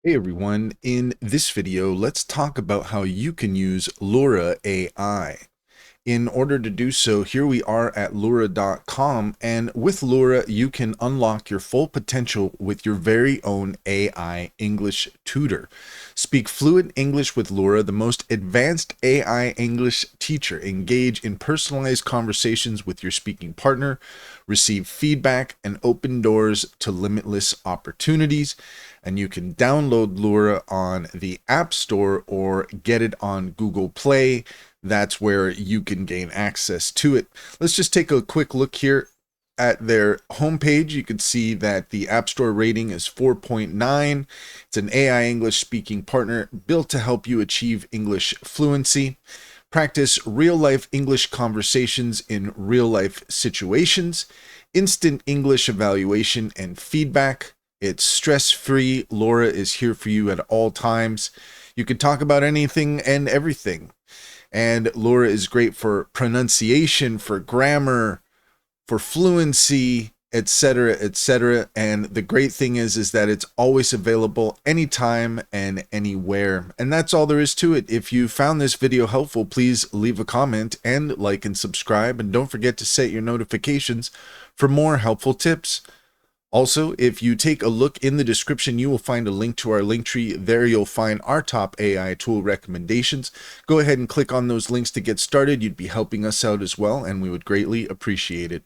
Hey everyone, in this video, let's talk about how you can use Loora AI. In order to do so, here we are at Loora.com, and with Loora, you can unlock your full potential with your very own AI English tutor. Speak fluent English with Loora, the most advanced AI English teacher. Engage in personalized conversations with your speaking partner, receive feedback, and open doors to limitless opportunities. And you can download Loora on the App Store or get it on Google Play. That's where you can gain access to it. Let's just take a quick look here at their homepage. You can see that the App Store rating is 4.9. It's an AI English speaking partner built to help you achieve English fluency. Practice real-life English conversations in real-life situations. Instant English evaluation and feedback. It's stress-free. Loora is here for you at all times. You can talk about anything and everything. And Loora is great for pronunciation, for grammar, for fluency, etc., etc. And the great thing is that it's always available anytime and anywhere. And that's all there is to it. If you found this video helpful, please leave a comment and like and subscribe. And don't forget to set your notifications for more helpful tips. Also, if you take a look in the description, you will find a link to our link tree. There you'll find our top AI tool recommendations. Go ahead and click on those links to get started. You'd be helping us out as well, and we would greatly appreciate it.